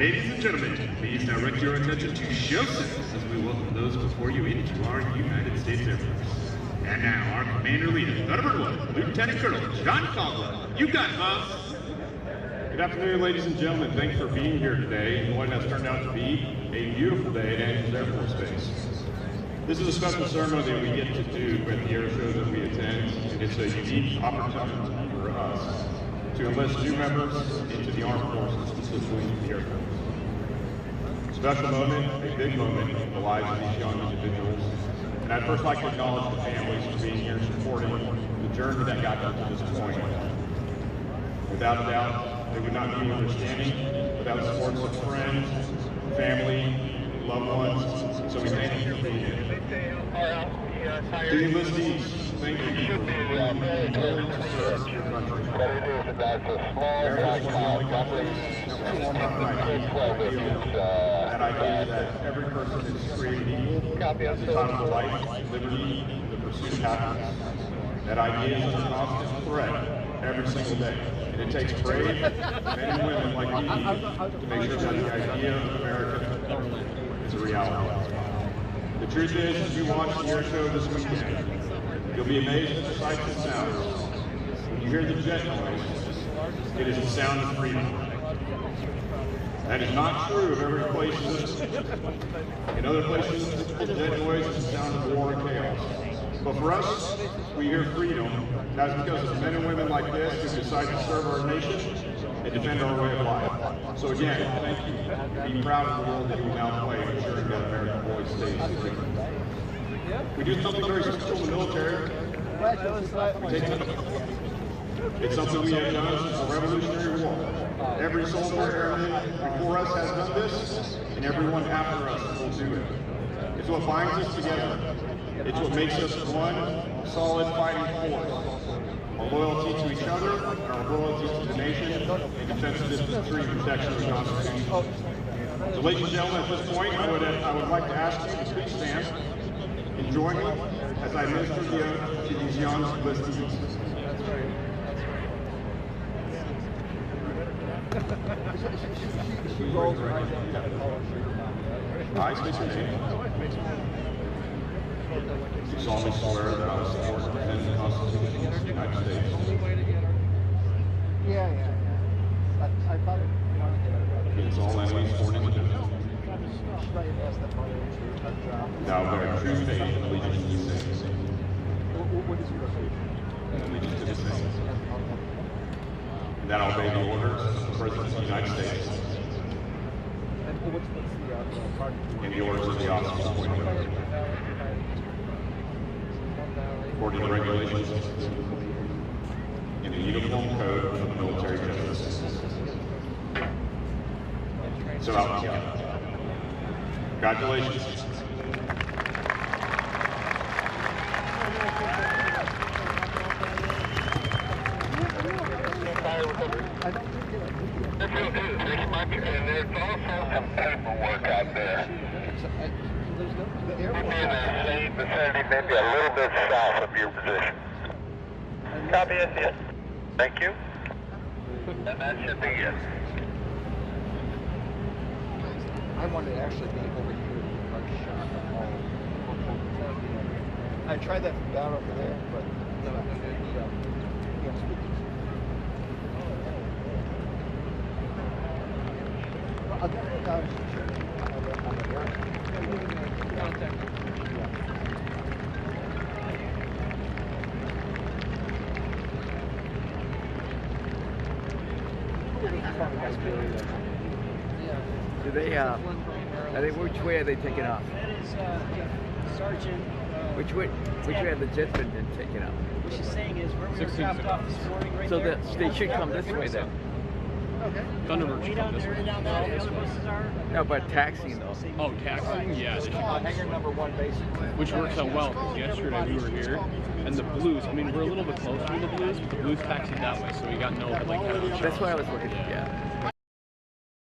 Ladies and gentlemen, please direct your attention to show service as we welcome those before you into our United States Air Force. And now, our Commander Leader, Thunderbird 1, Lieutenant Colonel John Caldwell. You got it, boss. Good afternoon, ladies and gentlemen. Thanks for being here today in what has turned out to be a beautiful day at Andrews Air Force Base. This is a special ceremony that we get to do at the air show that we attend, and it's a unique opportunity for us to enlist new members into the armed forces, specifically the Air Force. Special moment, a big moment in the lives of these young individuals. And I'd first like to acknowledge the families for being here supporting the journey that got them to this point. Without a doubt, they would not be where they're standing without the support of friends, family, loved ones. So we thank you for being here. To the enlistees, thank you for willing to serve your country. That idea that every person is created equal at the time of life, liberty, the pursuit of happiness. That idea is a constant threat every single day. And it takes brave men and women like you to make sure that the idea of America is a reality. The truth is, as you watch the air show this weekend, you'll be amazed at the sights and sounds. When you hear the jet noise, it is the sound of freedom. That is not true of every place. In other places, the jet noise is the sound of war and chaos. But for us, we hear freedom. That's because of men and women like this who decide to serve our nation and defend our way of life. So again, thank you. Be proud of the role that you now play in ensuring that American boys stay free. We do something very special in the military. It's something we have done since the Revolutionary War. Every soldier airman before us has done this, and everyone after us will do it. It's what binds us together. It's what makes us one solid fighting force. Our loyalty to each other, our loyalty to the nation, and defense of this country and protection of the Constitution. So ladies and gentlemen, at this point, I would like to ask you to please stand and join me as I administer the oath to these young enlistees. I state your name. Do solemnly swear that I will support and defend the Constitution of the United States. Yeah. I thought it. Against all enemies, foreign and domestic. Thou bear true faith and allegiance to the same. And allegiance to the same. And that I obey the orders of the President of the United States. And the orders of the officers appointed. According to regulations in the Uniform Code of the Military Justice. So help me God. Congratulations. And there's also some paperwork out there. In the same vicinity, maybe a little bit south of your position. Copy it, yes. Thank you. And that should be it. I wanted to actually be over here, like shot all. I tried that from down over there, but no, can't speak. Do they, which way are they taking off? That is, Sergeant. Which way have the jets been taking off? What she's saying is where we were dropped off this morning right so there. So they should come this way then. Okay. Thunderbirds should come this way. Down there, all the other buses are. No, but taxiing though. Oh, taxiing? Yeah. Hangar number 1 basically. Which works out well, because yesterday we were here, and the Blues, I mean, we're a little bit closer to the Blues, but the Blues taxied that way, so we got no, like, kind of That's why I was looking, yeah.